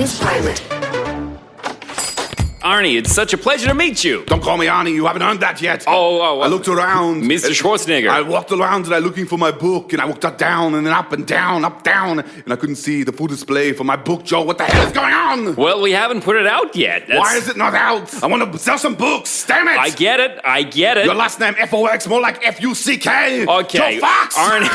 Trans Pilot. Arnie, it's such a pleasure to meet you. Don't call me Arnie, you haven't earned that yet. I looked around. Mr. Schwarzenegger. I walked around and I looking for my book, and I walked down and then up and down, and I couldn't see the full display for my book, Joe. What the hell is going on? Well, we haven't put it out yet. Why is it not out? I want to sell some books, damn it! I get it. Your last name, F-O-X, more like F-U-C-K. Okay. Joe Fox! Arnie.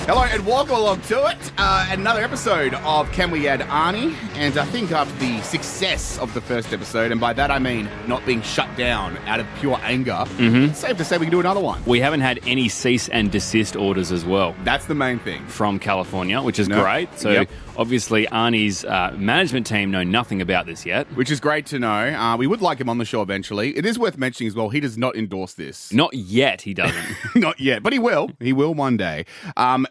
Hello and welcome along to it. Another episode of Can We Add Arnie? And I think after the success of the first episode, and by that I mean not being shut down out of pure anger, it's safe to say we can do another one. We haven't had any cease and desist orders as well. That's the main thing. From California, which is great. So obviously Arnie's management team know nothing about this yet. Which is great to know. We would like him on the show eventually. It is worth mentioning as well, he does not endorse this. Not yet, he doesn't. Not yet, but he will. He will one day.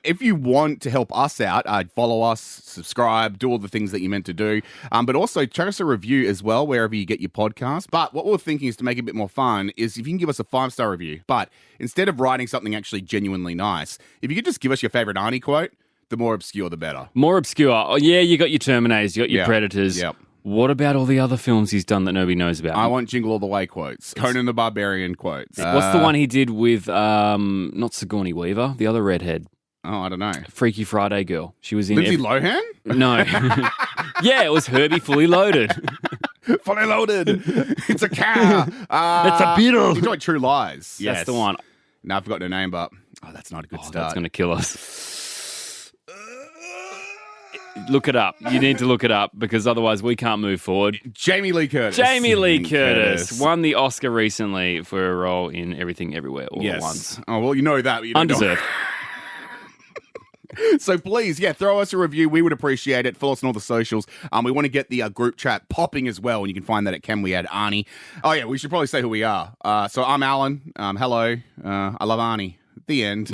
If you want to help us out, follow us, subscribe, do all the things that you meant to do. But also check us a review as well, wherever you get your podcast. But what we're thinking is to make it a bit more fun is if you can give us a 5-star review. But instead of writing something actually genuinely nice, if you could just give us your favorite Arnie quote, the more obscure, the better. More obscure. Oh, yeah, you got your Terminators, you got your Predators. Yep. What about all the other films he's done that nobody knows about? I want Jingle All the Way quotes. Conan the Barbarian quotes. What's the one he did with, not Sigourney Weaver, the other redhead? Oh, I don't know. Freaky Friday girl. She was in Lindsay Lohan? No. Yeah, it was Herbie Fully Loaded. Fully loaded. It's a cow. It's a beetle. You enjoyed True Lies. Yes. That's the one. No, I've forgotten her name, but that's not a good start. That's going to kill us. Look it up. You need to look it up because otherwise we can't move forward. Jamie Lee Curtis. Jamie Lee Curtis won the Oscar recently for a role in Everything Everywhere All at Once. Oh, well, you know that. But you don't Undeserved. So please, throw us a review. We would appreciate it. Follow us on all the socials. We want to get the group chat popping as well, and you can find that at Can We Add Arnie? Oh, yeah, we should probably say who we are. So I'm Allan. Hello. I love Arnie. The end.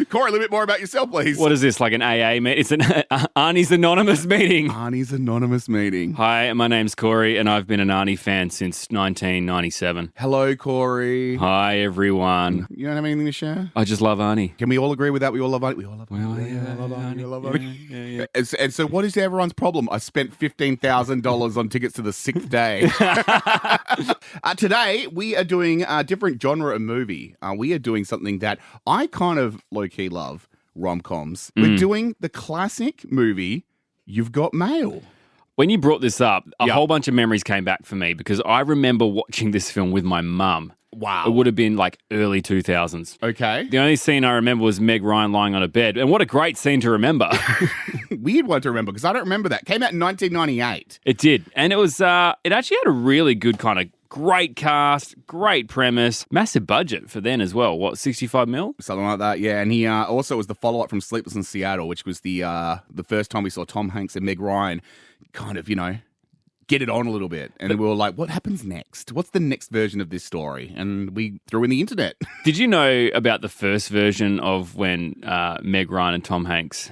Corey, a little bit more about yourself, please. What is this, like an AA meeting? It's an Arnie's Anonymous meeting. Arnie's Anonymous meeting. Hi, my name's Corey, and I've been an Arnie fan since 1997. Hello, Corey. Hi, everyone. You don't have anything to share? I just love Arnie. Can we all agree with that? We all love Arnie. We all love Arnie. We all love Arnie. And so what is everyone's problem? I spent $15,000 on tickets to the 6th day. Today, we are doing a different genre of movie. We are doing something that I kind of low-key love, rom-coms. We're doing the classic movie, You've Got Mail. When you brought this up, a whole bunch of memories came back for me because I remember watching this film with my mum. Wow. It would have been like early 2000s. Okay. The only scene I remember was Meg Ryan lying on a bed. And what a great scene to remember. Weird one to remember because I don't remember that. Came out in 1998. It did. And it was, it actually had a really good kind of great cast, great premise, massive budget for then as well. What, 65 mil? Something like that, yeah. And he also was the follow-up from Sleepless in Seattle, which was the first time we saw Tom Hanks and Meg Ryan kind of, get it on a little bit. And we were like, what happens next? What's the next version of this story? And we threw in the internet. Did you know about the first version of when Meg Ryan and Tom Hanks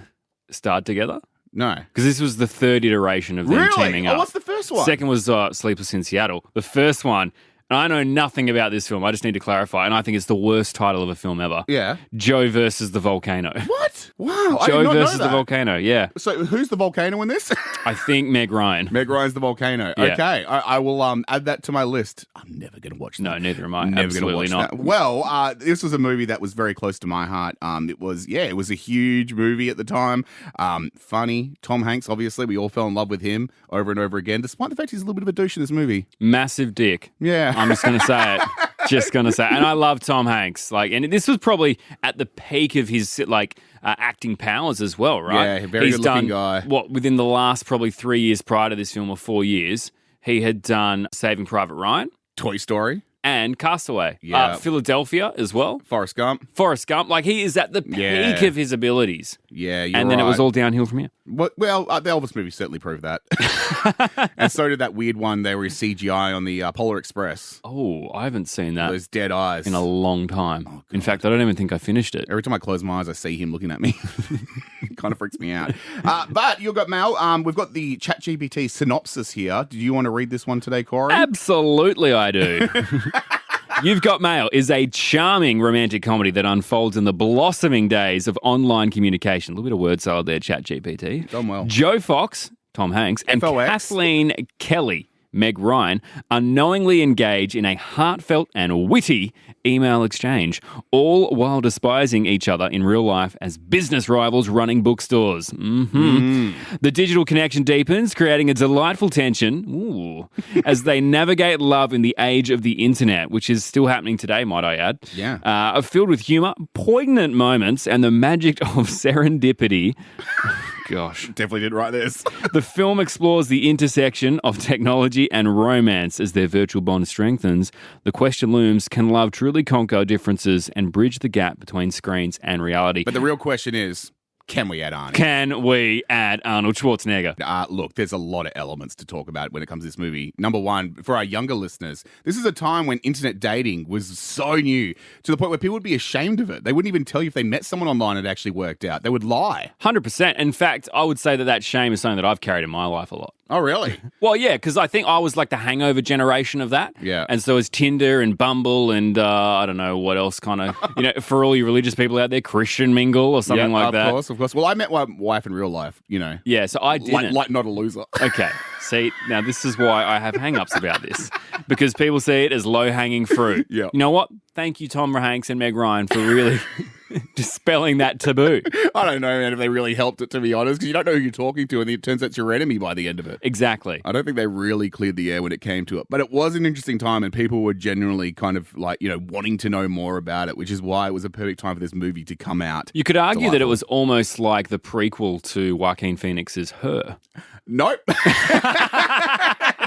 starred together? No. Because this was the third iteration of them teaming up. Oh, what's the first one? Second was Sleepless in Seattle. The first one, and I know nothing about this film, I just need to clarify, and I think it's the worst title of a film ever. Yeah. Joe versus the Volcano. What? Wow. Joe versus the Volcano, yeah. So who's the volcano in this? I think Meg Ryan. Meg Ryan's the volcano. Yeah. Okay. I will add that to my list. I'm never going to watch that. No, neither am I. Never Absolutely gonna watch not. That. Well, this was a movie that was very close to my heart. It was a huge movie at the time. Funny. Tom Hanks, obviously, we all fell in love with him over and over again, despite the fact he's a little bit of a douche in this movie. Massive dick. Yeah. I'm just going to say it. Just going to say it. And I love Tom Hanks. And this was probably at the peak of his, acting powers as well, right? Yeah, very good-looking guy. Within the last probably 3 years prior to this film, or 4 years, he had done Saving Private Ryan. Toy Story. And Castaway. Yeah. Philadelphia as well. Forrest Gump. He is at the peak of his abilities. Yeah, you're And then right. it was all downhill from here. Well, the Elvis movie certainly proved that. And so did that weird one there where he CGI on the Polar Express. Oh, I haven't seen that Those dead eyes. in a long time. In fact, I don't even think I finished it. Every time I close my eyes, I see him looking at me. It kind of freaks me out. But you've got mail. We've got the ChatGPT synopsis here. Do you want to read this one today, Corey? Absolutely, I do. You've Got Mail is a charming romantic comedy that unfolds in the blossoming days of online communication. A little bit of word salad there, ChatGPT. Done well. Joe Fox, Tom Hanks, and FOX. Kathleen Kelly, Meg Ryan, unknowingly engage in a heartfelt and witty email exchange, all while despising each other in real life as business rivals running bookstores. The digital connection deepens, creating a delightful tension as they navigate love in the age of the internet, which is still happening today, might I add. Yeah. Filled with humour, poignant moments, and the magic of serendipity. Gosh. Definitely didn't write this. The film explores the intersection of technology and romance as their virtual bond strengthens. The question looms, can love truly conquer differences and bridge the gap between screens and reality? But the real question is, can we add Arnie? Can we add Arnold Schwarzenegger? Look, there's a lot of elements to talk about when it comes to this movie. Number one, for our younger listeners, this is a time when internet dating was so new to the point where people would be ashamed of it. They wouldn't even tell you if they met someone online and it actually worked out. They would lie. 100%. In fact, I would say that shame is something that I've carried in my life a lot. Oh, really? Well, yeah, because I think I was like the hangover generation of that. Yeah. And so is Tinder and Bumble and I don't know what else kind of, for all you religious people out there, Christian Mingle or something like that. Of course. Well, I met my wife in real life, Yeah, so I didn't. Like not a loser. Okay. See, now this is why I have hang-ups about this. Because people see it as low-hanging fruit. Yeah. You know what? Thank you, Tom Hanks and Meg Ryan, for really dispelling that taboo. I don't know, man, if they really helped it, to be honest, because you don't know who you're talking to, and it turns out it's your enemy by the end of it. Exactly. I don't think they really cleared the air when it came to it. But it was an interesting time, and people were generally kind of like, wanting to know more about it, which is why it was a perfect time for this movie to come out. You could argue that it was almost like the prequel to Joaquin Phoenix's Her. Nope.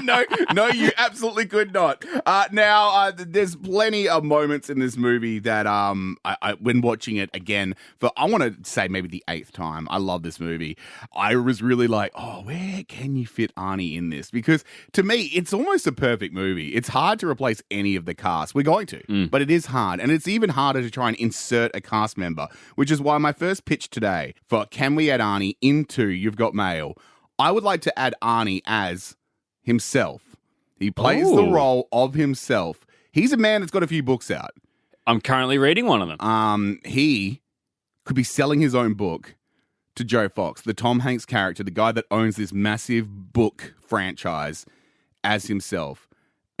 No, you absolutely could not. Now, there's plenty of moments in this movie that, when watching it again, I want to say maybe the 8th time, I love this movie. I was really like, where can you fit Arnie in this? Because to me, it's almost a perfect movie. It's hard to replace any of the cast. We're going to, but it is hard. And it's even harder to try and insert a cast member, which is why my first pitch today for Can We Add Arnie into You've Got Mail, I would like to add Arnie as himself. He plays the role of himself. He's a man that's got a few books out. I'm currently reading one of them. He could be selling his own book to Joe Fox, the Tom Hanks character, the guy that owns this massive book franchise, as himself.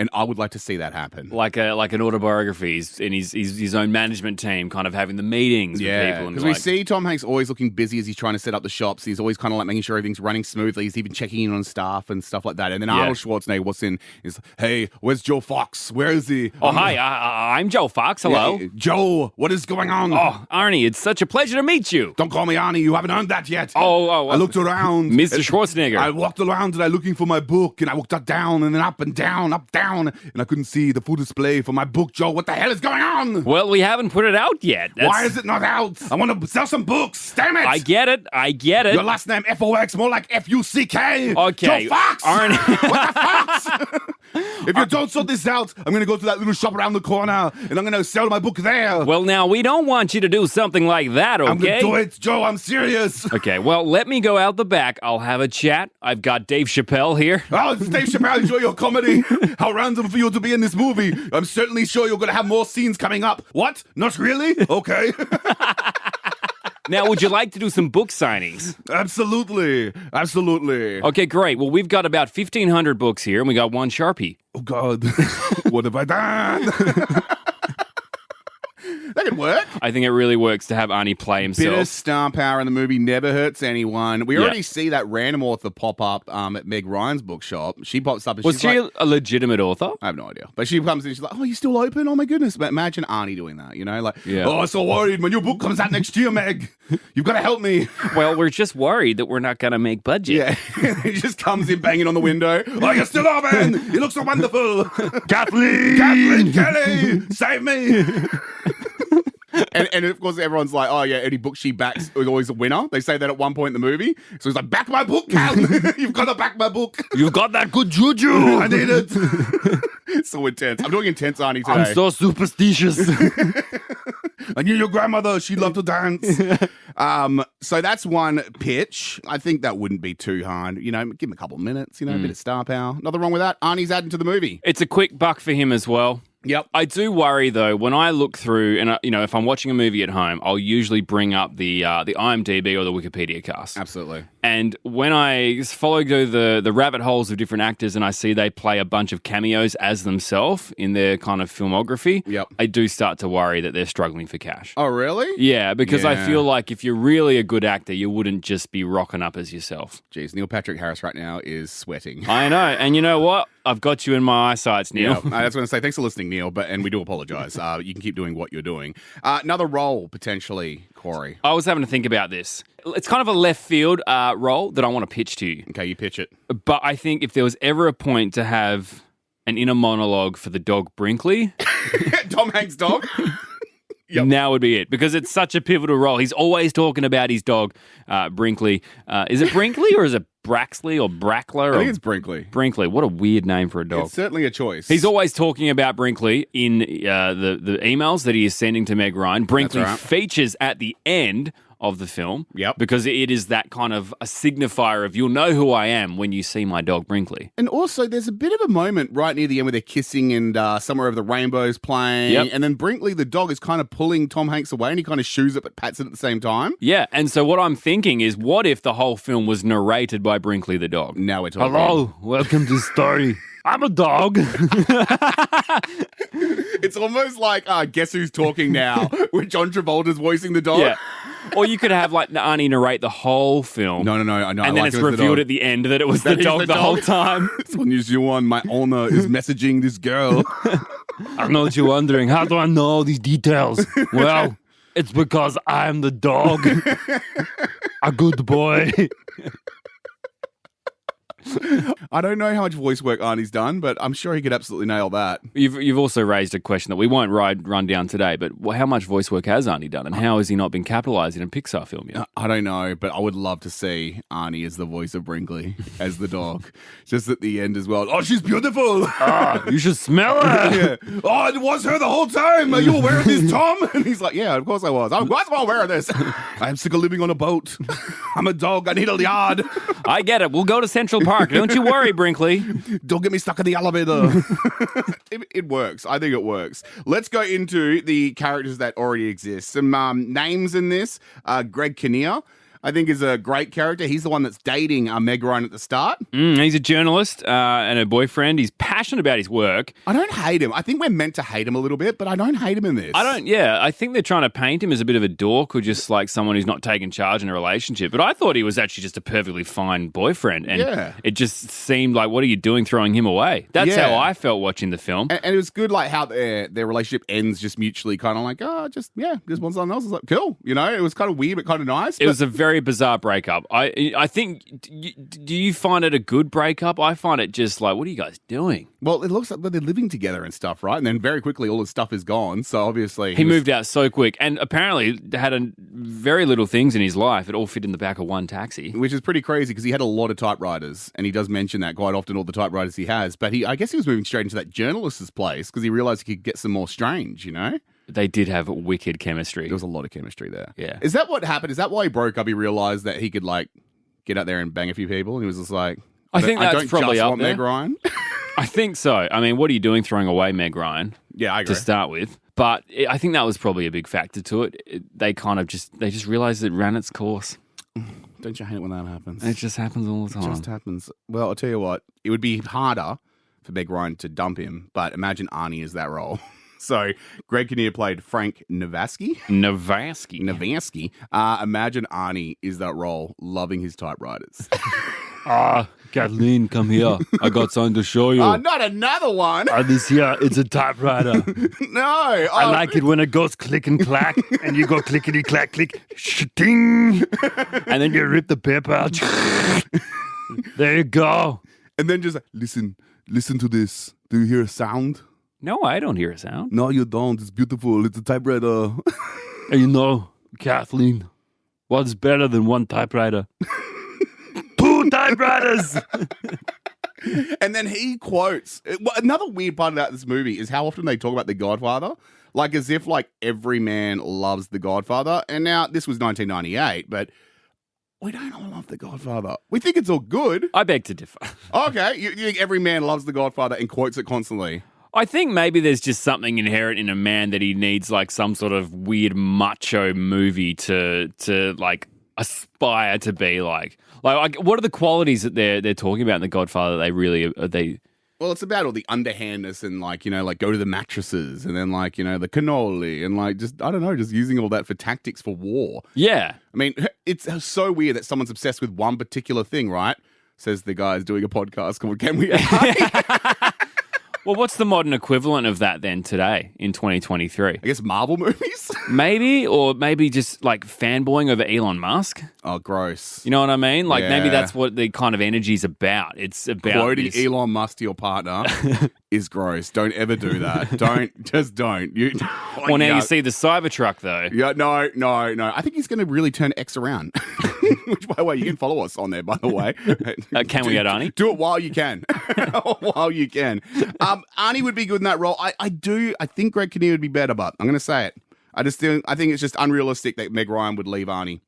And I would like to see that happen. Like an autobiography, and his own management team kind of having the meetings with people. Because we see Tom Hanks always looking busy as he's trying to set up the shops. He's always kind of like making sure everything's running smoothly. He's even checking in on staff and stuff like that. And then Arnold Schwarzenegger walks in, is, hey, where's Joe Fox? Where is he? Oh, hi, I'm Joe Fox. Hello. Yeah, Joe, what is going on? Oh, Arnie, it's such a pleasure to meet you. Don't call me Arnie. You haven't earned that yet. Oh. I looked around. Mr. Schwarzenegger. I walked around and I looking for my book, and I walked down and then up and down, and I couldn't see the full display for my book, Joe. What the hell is going on? Well, we haven't put it out yet. Why is it not out? I want to sell some books. Damn it. I get it. Your last name, F-O-X, more like F-U-C-K. Okay. Joe Fox. Arnie. What the fox? If you don't sort this out, I'm going to go to that little shop around the corner, and I'm going to sell my book there. Well, now, we don't want you to do something like that, okay? I'm going to do it, Joe. I'm serious. Okay, well, let me go out the back. I'll have a chat. I've got Dave Chappelle here. Oh, it's Dave Chappelle. Enjoy your comedy. How random for you to be in this movie. I'm certainly sure you're going to have more scenes coming up. What? Not really? Okay. Now, would you like to do some book signings? Absolutely. Okay, great. Well, we've got about 1,500 books here, and we got one Sharpie. Oh, God. What have I done? That could work. I think it really works to have Arnie play himself. Bit of star power in the movie never hurts anyone. We already see that random author pop up at Meg Ryan's bookshop. She pops up and Was she a legitimate author? I have no idea. But she comes in, she's like, oh, you're still open? Oh, my goodness. But imagine Arnie doing that, Oh, I'm so worried. My new book comes out next year, Meg. You've got to help me. Well, we're just worried that we're not going to make budget. Yeah. He just comes in banging on the window. Oh, you're still open. You look so wonderful. Kathleen Kelly, save me. And of course, everyone's like, oh, yeah, any book she backs is always a winner. They say that at one point in the movie. So he's like, back my book, Cal. You've got to back my book. You've got that good juju. I need it. It's so intense. I'm doing intense Arnie today. I'm so superstitious. I knew your grandmother. She loved to dance. So that's one pitch. I think that wouldn't be too hard. Give him a couple of minutes, a bit of star power. Nothing wrong with that. Arnie's adding to the movie. It's a quick buck for him as well. Yep. I do worry though when I look through, and if I'm watching a movie at home, I'll usually bring up the IMDb or the Wikipedia cast. Absolutely. And when I follow the rabbit holes of different actors and I see they play a bunch of cameos as themselves in their kind of filmography, Yep. I do start to worry that they're struggling for cash. Oh, really? Yeah, because I Yeah. feel like if you're really a good actor, you wouldn't just be rocking up as yourself. Jeez, Neil Patrick Harris right now is sweating. I know. And you know what? I've got you in my eyesights, Neil. Yeah, I was going to say, thanks for listening, Neil, and we do apologize. You can keep doing what you're doing. Another role, potentially, Corey. I was having to think about this. It's kind of a left field role that I want to pitch to you. Okay, you pitch it. But I think if there was ever a point to have an inner monologue for the dog Brinkley, Tom Hanks' dog? Yep. now would be it. Because it's such a pivotal role. He's always talking about his dog, Brinkley. Is it Brinkley or is it Braxley or Brackler? I think it's Brinkley. Brinkley. What a weird name for a dog. It's certainly a choice. He's always talking about Brinkley in the emails that he is sending to Meg Ryan. Brinkley right. features at the end of the film. Yep. Because it is that kind of a signifier of you'll know who I am when you see my dog Brinkley. And also, there's a bit of a moment right near the end where they're kissing and Somewhere Over the Rainbow's playing. Yep. And then Brinkley, the dog, is kind of pulling Tom Hanks away and he kind of shoos it but pats it at the same time. Yeah, and so what I'm thinking is what if the whole film was narrated by Brinkley the dog? Now we're talking. Hello, welcome to Story. I'm a dog. It's almost like Guess Who's Talking Now, where John Travolta's voicing the dog. Yeah. Or you could have like Arnie narrate the whole film. No. I know. And I then like it's it was the revealed dog. at the end that it was the That is dog the whole time. So news you on, my owner is messaging this girl. I know what you're wondering. How do I know all these details? Well, it's because I'm the dog. A good boy. I don't know how much voice work Arnie's done, but I'm sure he could absolutely nail that. You've also raised a question that we won't run down today, but how much voice work has Arnie done and how has he not been capitalised in a Pixar film yet? I don't know, but I would love to see Arnie as the voice of Brinkley, as the dog. Just at the end as well. Oh, she's beautiful. You should smell her. Yeah. Oh, it was her the whole time. Are you aware of this, Tom? And he's like, yeah, of course I was. Of course I'm aware of this. I'm sick of living on a boat. I'm a dog. I need a yard. I get it. We'll go to Central Park. Don't you worry, Brinkley. Don't get me stuck in the elevator. It works. I think it works. Let's go into the characters that already exist. Some names in this. Greg Kinnear, I think, is a great character. He's the one that's dating Meg Ryan at the start. He's a journalist and a boyfriend. He's passionate about his work. I don't hate him. I think we're meant to hate him a little bit, but I don't hate him in this. I think they're trying to paint him as a bit of a dork or just like someone who's not taking charge in a relationship. But I thought he was actually just a perfectly fine boyfriend. And it just seemed like, what are you doing throwing him away? That's how I felt watching the film. And it was good, like, how their relationship ends just mutually kind of like, just want someone else. It's like, cool. You know, it was kind of weird, but kind of nice. It was a very bizarre breakup. I think, do you find it a good breakup? I find it just like, what are you guys doing? Well, it looks like they're living together and stuff, right? And then very quickly, all his stuff is gone. So obviously, he moved out so quick, and apparently had very little things in his life. It all fit in the back of one taxi, which is pretty crazy because he had a lot of typewriters, and he does mention that quite often. All the typewriters he has, but I guess he was moving straight into that journalist's place because he realized he could get some more strange. You know, they did have wicked chemistry. There was a lot of chemistry there. Yeah, is that what happened? Is that why he broke up? He realized that he could like get out there and bang a few people, and he was just like, I think that's don't probably just up want there. Meg Ryan. I think so. I mean, what are you doing throwing away Meg Ryan? Yeah, I agree. To start with. But I think that was probably a big factor to it. They just realized it ran its course. Don't you hate it when that happens? It just happens all the time. It just happens. Well, I'll tell you what, it would be harder for Meg Ryan to dump him, but imagine Arnie as that role. So, Greg Kinnear played Frank Navasky. Imagine Arnie is that role, loving his typewriters. Kathleen, come here. I got something to show you. Not another one. This here, it's a typewriter. No. I like it when it goes click and clack, and you go clickety clack, click, shting, and then you rip the paper out. There you go. And then just listen to this. Do you hear a sound? No, I don't hear a sound. No, you don't. It's beautiful. It's a typewriter. And you know, Kathleen, what's better than one typewriter? 2 typewriters! And then he quotes. Another weird part about this movie is how often they talk about The Godfather. Like as if like every man loves The Godfather. And now this was 1998, but we don't all love The Godfather. We think it's all good. I beg to differ. Okay. You think every man loves The Godfather and quotes it constantly? I think maybe there's just something inherent in a man that he needs like some sort of weird macho movie to like aspire to be like. Like, what are the qualities that they're talking about in The Godfather? They Well, it's about all the underhandness and like, you know, like go to the mattresses and then like, you know, the cannoli and like just, I don't know, just using all that for tactics for war. Yeah. I mean, it's so weird that someone's obsessed with one particular thing, right? Says the guy's doing a podcast called Can We Add Arnie? Well, what's the modern equivalent of that then today in 2023? I guess Marvel movies? Maybe, or maybe just like fanboying over Elon Musk. Oh, gross. You know what I mean? Like maybe Yeah. that's what the kind of energy is about. It's about Quoting this. Elon Musk to your partner is gross. Don't ever do that. Don't. You, Well, now yeah. you see the Cybertruck though. Yeah, no. I think he's going to really turn X around. Which, by the way, you can follow us on there, by the way. Can we add Arnie? Do it while you can. While you can. Arnie would be good in that role. I think Greg Kinnear would be better, but I'm going to say it. I think it's just unrealistic that Meg Ryan would leave Arnie.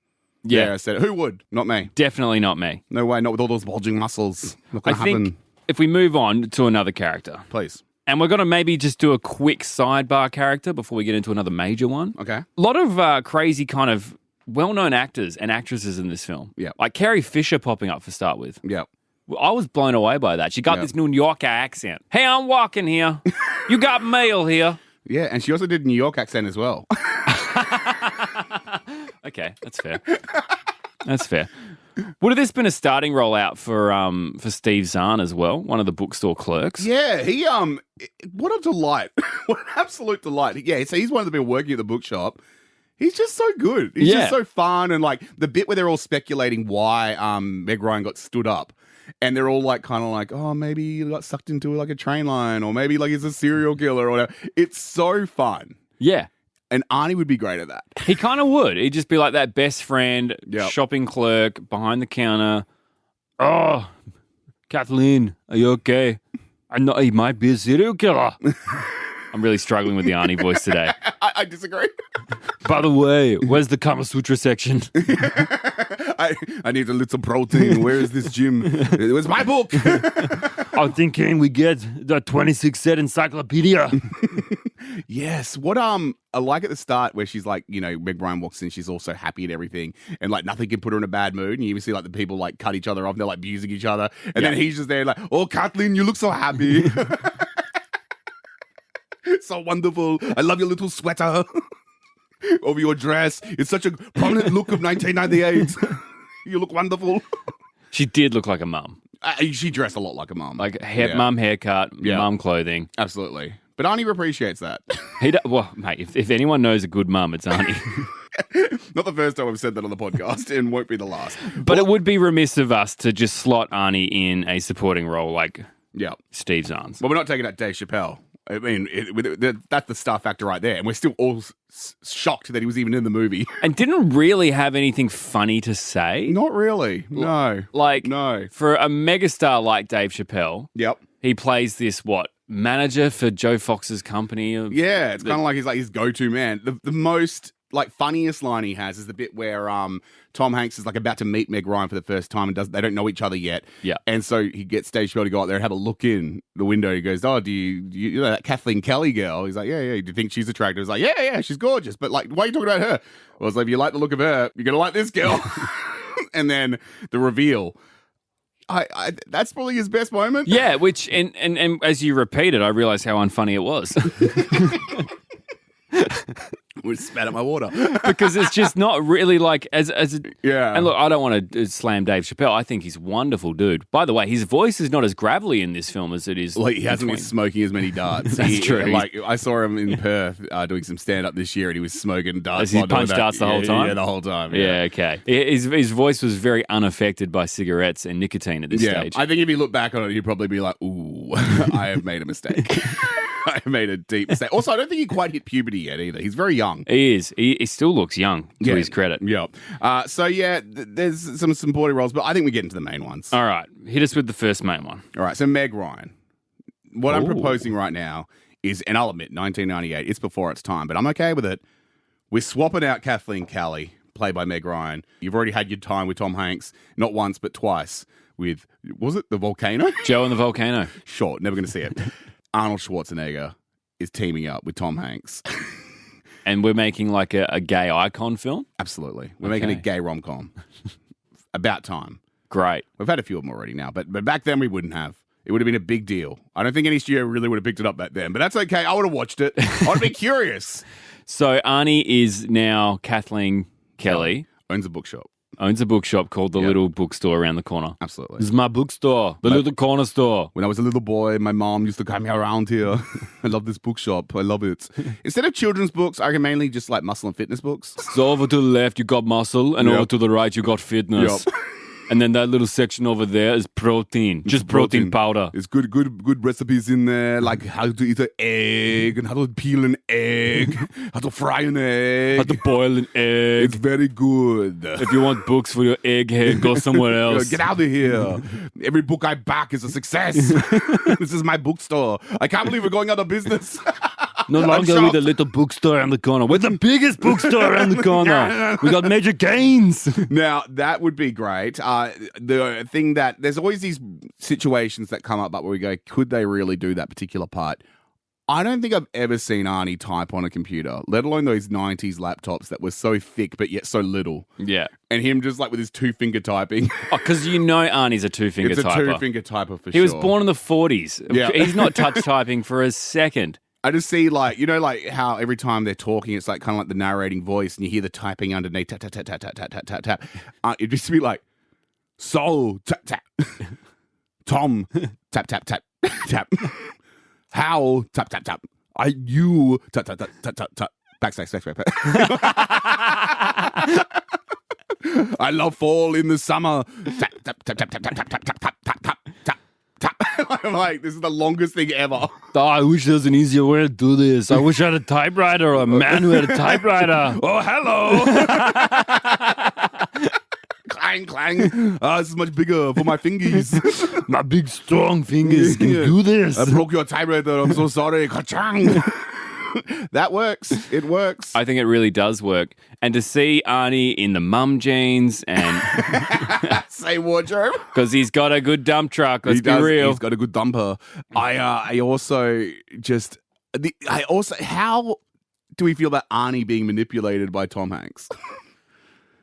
Yeah. I said it. Who would? Not me. Definitely not me. No way, not with all those bulging muscles. Not I going to happen. think if we move on to another character, Please. and we're going to maybe just do a quick sidebar character before we get into another major one. Okay. A lot of crazy kind of well-known actors and actresses in this film. Yeah. Like Carrie Fisher popping up to start with. Yeah. I was blown away by that. She got Yeah. this New Yorker accent. Hey, I'm walking here. You got mail here. Yeah, and she also did a New York accent as well. Okay, that's fair. That's fair. Would have this been a starting rollout for Steve Zahn as well, one of the bookstore clerks? Yeah, he what a delight. What an absolute delight. Yeah, so he's one of the people working at the bookshop. He's just so good. He's Yeah. just so fun, and like the bit where they're all speculating why Meg Ryan got stood up. And they're all like kind of like, oh, maybe he got sucked into like a train line, or maybe like he's a serial killer or whatever. It's so fun. Yeah. And Arnie would be great at that. He kind of would. He'd just be like that best friend, Yep. shopping clerk, behind the counter. Oh, Kathleen, are you okay? I know he might be a serial killer. I'm really struggling with the Arnie voice today. I disagree. By the way, where's the Kama Sutra section? I need a little protein. Where is this gym? It was my book. I'm thinking we get the 26-set encyclopedia. Yes. What I like at the start where she's like, you know, Meg Ryan walks in, she's also happy and everything, and like nothing can put her in a bad mood. And you even see like the people like cut each other off, they're like abusing each other, and then he's just there like, oh, Kathleen, you look so happy. So wonderful. I love your little sweater over your dress. It's such a prominent look of 1998. You look wonderful. She did look like a mum. She dressed a lot like a mum. Like Yeah. mum haircut, Yeah. mum clothing. Absolutely. But Arnie appreciates that. Well, mate, if anyone knows a good mum, it's Arnie. Not the first time I've said that on the podcast, and won't be the last. But it would be remiss of us to just slot Arnie in a supporting role like Yeah. Steve Zahn's. Well, we're not taking out Dave Chappelle. I mean, that's the star factor right there. And we're still all shocked that he was even in the movie. And didn't really have anything funny to say. Not really. No. Like, No. for a megastar like Dave Chappelle, Yep. he plays this, manager for Joe Fox's company? Yeah, it's kind of like he's like his go-to man. The most like funniest line he has is the bit where Tom Hanks is like about to meet Meg Ryan for the first time and they don't know each other yet. Yeah. And so he gets Dave Chappelle to go out there and have a look in the window. He goes, "Oh, do you know that Kathleen Kelly girl?" He's like, "Yeah. Do you think she's attractive?" He's like, "Yeah, she's gorgeous." But like, why are you talking about her? Well, it's like, if you like the look of her, you're gonna like this girl. And then the reveal. I that's probably his best moment. Yeah, which, and as you repeat it, I realize how unfunny it was. We spat at my water. Because it's just not really like as a, Yeah. And look, I don't want to slam Dave Chappelle. I think he's a wonderful dude. By the way, his voice is not as gravelly in this film as it is. Like, he hasn't been between- smoking as many darts. That's true. Like, I saw him in Perth doing some stand-up this year, and he was smoking darts. As he while doing punched that. darts the whole time? Yeah, the whole time. Yeah, okay. His voice was very unaffected by cigarettes and nicotine at this stage. I think if you look back on it, he'd probably be like, ooh, I have made a mistake. I have made a deep mistake. Also, I don't think he quite hit puberty yet either. He's very young. He is. He still looks young, to his credit. Yeah. There's some supporting roles, but I think we get into the main ones. All right. Hit us with the first main one. All right, so Meg Ryan. What I'm proposing right now is, and I'll admit, 1998, it's before its time, but I'm okay with it. We're swapping out Kathleen Kelly, played by Meg Ryan. You've already had your time with Tom Hanks, not once, but twice, with, was it The Volcano? Joe and the Volcano. Sure, never going to see it. Arnold Schwarzenegger is teaming up with Tom Hanks. And we're making like a gay icon film? Absolutely. We're making a gay rom-com. About time. Great. We've had a few of them already now, but back then we wouldn't have. It would have been a big deal. I don't think any studio really would have picked it up back then, but that's okay. I would have watched it. I would be curious. So Arnie is now Kathleen Kelly. Owns a bookshop. Owns a bookshop called The Little Bookstore around the corner. Absolutely. This is my bookstore, the little corner store. When I was a little boy, my mom used to carry me around here. I love this bookshop. I love it. Instead of children's books, I can mainly just like muscle and fitness books. So over to the left, you got muscle, and over to the right, you got fitness. Yep. And then that little section over there is protein. Just protein powder. It's good recipes in there, like how to eat an egg and how to peel an egg, how to fry an egg, How to boil an egg. It's very good. If you want books for your egghead, go somewhere else. Get out of here. Every book I back is a success. This is my bookstore. I can't believe we're going out of business. No longer with the little bookstore around the corner. We're the biggest bookstore around the corner. We got major gains. Now, that would be great. The thing that there's always these situations that come up where we go, could they really do that particular part? I don't think I've ever seen Arnie type on a computer, let alone those 90s laptops that were so thick but yet so little. Yeah. And him just like with his two-finger typing. Oh, because you know Arnie's a two-finger It's typer. a two-finger typer for sure. He was born in the 40s. Yeah. He's not touch typing for a second. I just see like, you know, like how every time they're talking, it's like kind of like the narrating voice and you hear the typing underneath, tap, tap, tap, tap, tap, tap, tap, tap. It'd just be like, so, tap, tap. Tom, tap, tap, tap, tap. How, tap, tap, tap. You, tap, tap, tap, tap, tap, tap. Backslash. I love fall in the summer. Tap, tap, tap, tap, tap, tap, tap, tap, tap, tap, tap, tap, tap. I'm like, this is the longest thing ever. Oh, I wish there was an easier way to do this. I wish I had a typewriter or a man who had a typewriter. Oh, hello. Clang, clang. This is much bigger for my fingies. My big, strong fingers can do this. I broke your typewriter. I'm so sorry. Ka-chang. That works. It works. I think it really does work. And to see Arnie in the mum jeans and Say wardrobe. because he's got a good dump truck. Let's be real. He's got a good dumper. I also how do we feel about Arnie being manipulated by Tom Hanks?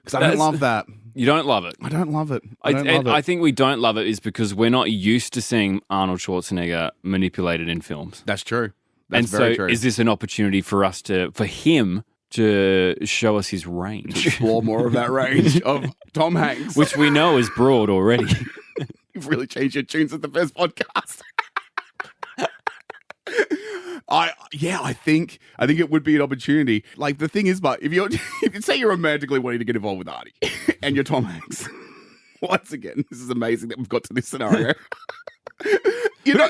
Because I don't love that. You don't love it. I don't love it. I think we don't love it is because we're not used to seeing Arnold Schwarzenegger manipulated in films. That's true. That's very true. Is this an opportunity for him to show us his range? Explore more of that range of Tom Hanks. Which we know is broad already. You've really changed your tunes at the first podcast. I think it would be an opportunity. Like the thing is, but if you say you're romantically wanting to get involved with Arnie and you're Tom Hanks, once again, this is amazing that we've got to this scenario. You know,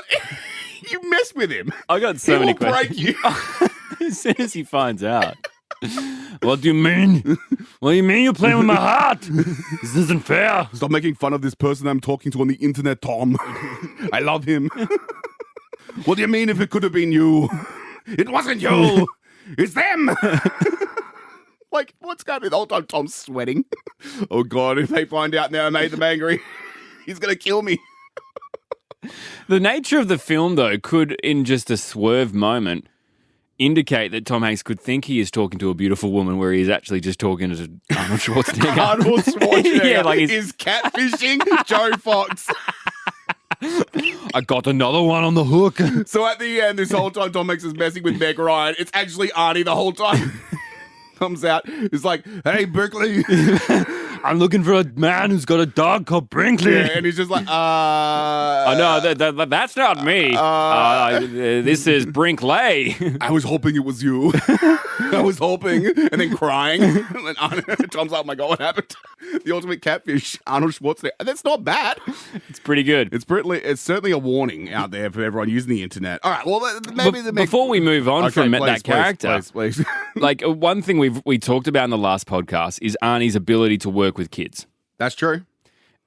you mess with him. I got so many questions. He will break you. As soon as he finds out. What do you mean? What do you mean you're playing with my heart? This isn't fair. Stop making fun of this person I'm talking to on the internet, Tom. I love him. What do you mean if it could have been you? It wasn't you. It's them. Like, what's going on? The whole time Tom's sweating. Oh, God, if they find out now I made them angry, he's going to kill me. The nature of the film, though, could, in just a swerve moment, indicate that Tom Hanks could think he is talking to a beautiful woman where he is actually just talking to Arnold Schwarzenegger. Arnold Schwarzenegger Yeah, like is catfishing Joe Fox. I got another one on the hook. So at the end, this whole time Tom Hanks is messing with Meg Ryan. It's actually Arnie the whole time. Comes out, it's like, hey, Berkeley. I'm looking for a man who's got a dog called Brinkley. Yeah, and he's just like, Oh, no, that's not me. This is Brinkley. I was hoping it was you. I was hoping. And then crying. And then Tom's like, oh my God, what happened? The ultimate catfish, Arnold Schwarzenegger. And that's not bad. It's pretty good. It's certainly a warning out there for everyone using the internet. All right, well, maybe before we move on from that character, please. like one thing we talked about in the last podcast is Arnie's ability to work with kids. That's true.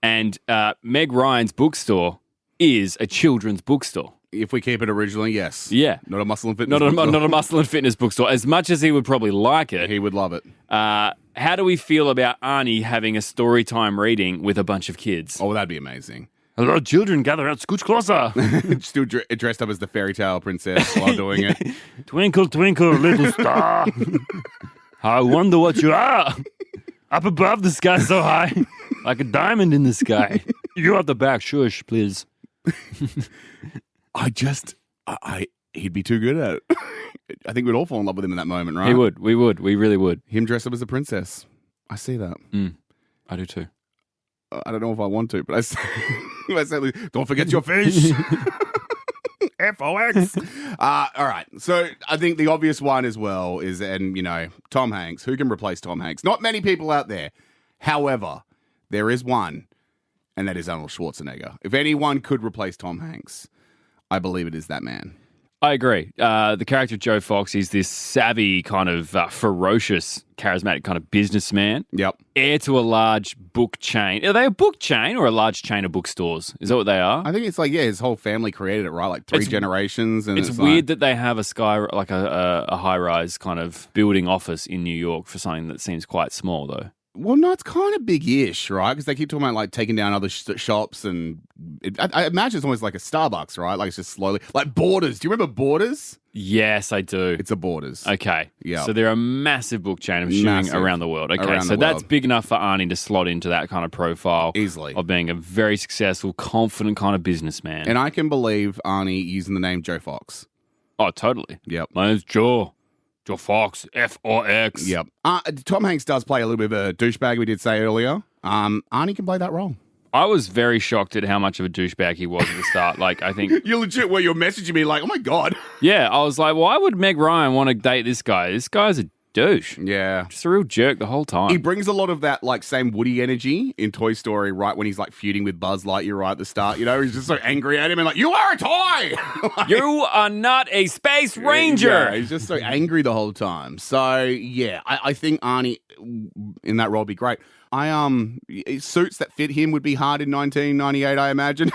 And Meg Ryan's bookstore is a children's bookstore. If we keep it originally, yes. Yeah. Not a muscle and fitness Not a muscle and fitness bookstore. As much as he would probably like it. He would love it. How do we feel about Arnie having a story time reading with a bunch of kids? Oh, that'd be amazing. A lot of children gather out, scooch closer. Still dressed up as the fairy tale princess while doing it. Twinkle, twinkle, little star. I wonder what you are. Up above the sky so high, like a diamond in the sky. You at the back, shush, please. He'd be too good at it. I think we'd all fall in love with him in that moment, right? He would. We would. We really would. Him dressed up as a princess. I see that. I do too. I don't know if I want to, but I say, don't forget your fish. FOX. All right. So I think the obvious one as well is, and Tom Hanks. Who can replace Tom Hanks? Not many people out there. However, there is one, and that is Arnold Schwarzenegger. If anyone could replace Tom Hanks, I believe it is that man. I agree. The character of Joe Fox is this savvy, kind of ferocious, charismatic kind of businessman. Yep. Heir to a large book chain. Are they a book chain or a large chain of bookstores? Is that what they are? I think it's like, his whole family created it, right? Like three generations. And it's weird that they have a high-rise kind of building office in New York for something that seems quite small, though. Well, no, it's kind of big-ish, right? Because they keep talking about like taking down other shops, and I imagine it's almost like a Starbucks, right? Like it's just slowly, like Borders. Do you remember Borders? Yes, I do. It's a Borders. Okay, yeah. So they're a massive book chain, I'm assuming, around the world. Okay, so that's big enough for Arnie to slot into that kind of profile easily of being a very successful, confident kind of businessman. And I can believe Arnie using the name Joe Fox. Oh, totally. Yep. My name's Joe Fox, F-O-X. Yep. Tom Hanks does play a little bit of a douchebag, we did say earlier. Arnie can play that role. I was very shocked at how much of a douchebag he was at the start. Like, I think... You're legit where you're messaging me like, oh my God. Yeah, I was like, why would Meg Ryan want to date this guy? This guy's a douche. Yeah. Just a real jerk the whole time. He brings a lot of that, like, same Woody energy in Toy Story, right when he's, like, feuding with Buzz Lightyear right at the start. He's just so angry at him and like, you are a toy! Like, you are not a space ranger! Yeah, he's just so angry the whole time. So, yeah, I think Arnie in that role would be great. Suits that fit him would be hard in 1998, I imagine.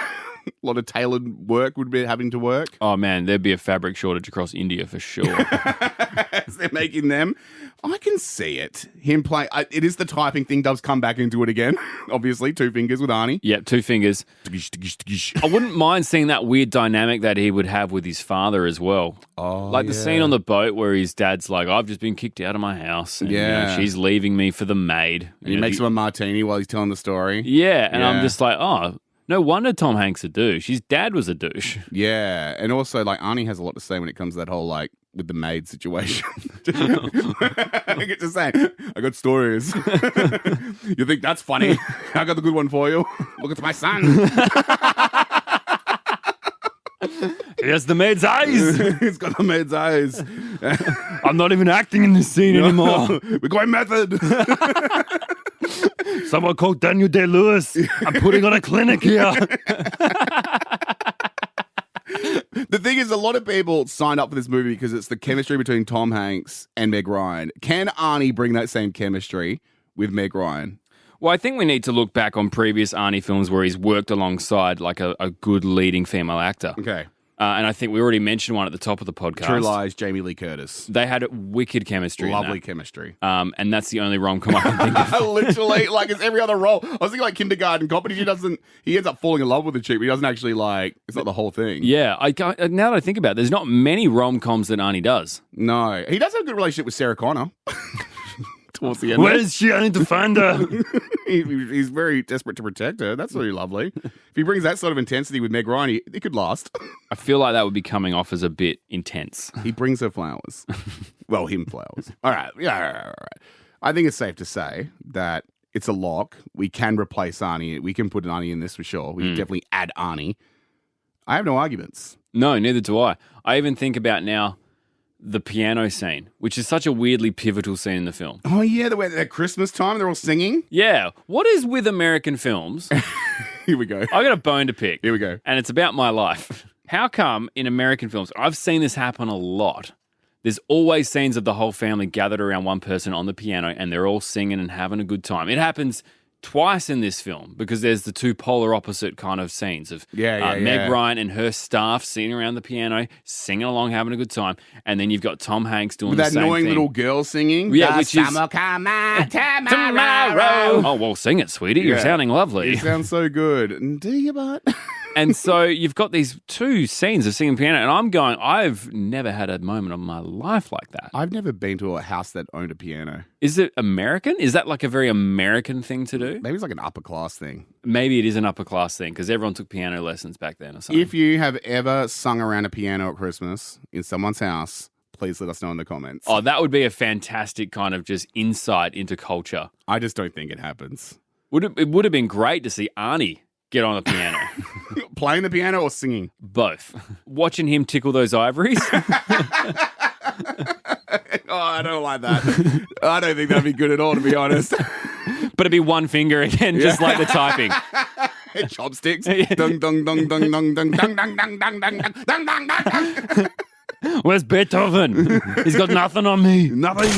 A lot of tailored work would be having to work. Oh, man, there'd be a fabric shortage across India for sure. As they're making them. I can see it. Him play. It is the typing thing does come back into it again. Obviously, 2 fingers with Arnie. Yep, 2 fingers. I wouldn't mind seeing that weird dynamic that he would have with his father as well. Oh, like the scene on the boat where his dad's like, I've just been kicked out of my house. And, she's leaving me for the maid. And he makes him a martini while he's telling the story. Yeah, and I'm just like, oh, no wonder Tom Hanks a douche. His dad was a douche. Yeah, and also, like, Arnie has a lot to say when it comes to that whole, like, with the maid situation. I get to say, I got stories. You think that's funny? I got the good one for you. Look, it's my son. He has the maid's eyes. He's got the maid's eyes. I'm not even acting in this scene anymore. We're going method. Someone call Daniel Day-Lewis. I'm putting on a clinic here. The thing is, a lot of people signed up for this movie because it's the chemistry between Tom Hanks and Meg Ryan. Can Arnie bring that same chemistry with Meg Ryan? Well, I think we need to look back on previous Arnie films where he's worked alongside like a good leading female actor. Okay. And I think we already mentioned one at the top of the podcast. True Lies, Jamie Lee Curtis. They had wicked chemistry. Lovely chemistry. And that's the only rom-com I can think of. Literally, like it's every other role. I was thinking like Kindergarten Cop, but he ends up falling in love with the chick, but he doesn't actually it's not the whole thing. Yeah, now that I think about it, there's not many rom-coms that Arnie does. No. He does have a good relationship with Sarah Connor. Towards the end. Where is she? I need to find her. He's very desperate to protect her. That's really lovely. If he brings that sort of intensity with Meg Ryan, it could last. I feel like that would be coming off as a bit intense. He brings her flowers. Well, him flowers. All right. Yeah. All right. I think it's safe to say that it's a lock. We can replace Arnie. We can put an Arnie in this for sure. We can definitely add Arnie. I have no arguments. No, neither do I. I even think about now the piano scene, which is such a weirdly pivotal scene in the film. Oh, yeah, at Christmas time, they're all singing. Yeah. What is with American films? Here we go. I got a bone to pick. Here we go. And it's about my life. How come in American films, I've seen this happen a lot, there's always scenes of the whole family gathered around one person on the piano and they're all singing and having a good time. It happens twice in this film because there's the two polar opposite kind of scenes of Meg yeah. Ryan and her staff sitting around the piano, singing along, having a good time. And then you've got Tom Hanks doing With the that same annoying thing. little girl singing. Yeah, The which is- summer come on, Tomorrow. Oh, well, sing it, sweetie. You're Yeah. sounding lovely. You sound so good. Do you, but? And so you've got these two scenes of singing piano, and I'm going, I've never had a moment of my life like that. I've never been to a house that owned a piano. Is it American? Is that like a very American thing to do? Maybe it's like an upper class thing. Maybe it is an upper class thing because everyone took piano lessons back then or something. If you have ever sung around a piano at Christmas in someone's house, please let us know in the comments. Oh, that would be a fantastic kind of just insight into culture. I just don't think it happens. It would have been great to see Arnie get on the piano. Playing the piano or singing? Both. Watching him tickle those ivories. Oh, I don't like that. I don't think that'd be good at all, to be honest. But it'd be one finger again, just like the typing. Chopsticks. Dung, dung, dung, dung, dung, dung, dung, dung, dung, dung, dung, dung, dung, dung, dung. Where's Beethoven? He's got nothing on me. Nothing.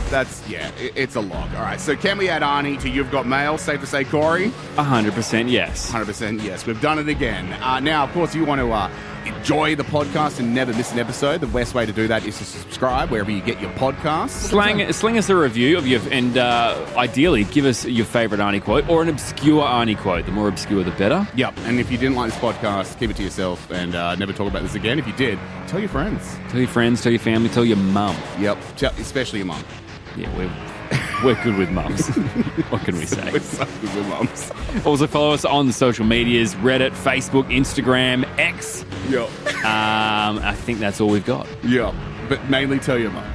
It's a lock. All right, so can we add Arnie to You've Got Mail? Safe to say, Corey? 100% yes. 100% yes. We've done it again. Now, of course, if you want to enjoy the podcast and never miss an episode, the best way to do that is to subscribe wherever you get your podcasts. Sling us a review of and ideally give us your favourite Arnie quote or an obscure Arnie quote. The more obscure, the better. Yep, and if you didn't like this podcast, keep it to yourself and never talk about this again. If you did, tell your friends. Tell your friends, tell your family, tell your mum. Yep, especially your mum. Yeah, we're good with mums. What can we say? We're so good with mums. Also follow us on the social medias, Reddit, Facebook, Instagram, X. Yep. I think that's all we've got. Yep, but mainly tell your mum.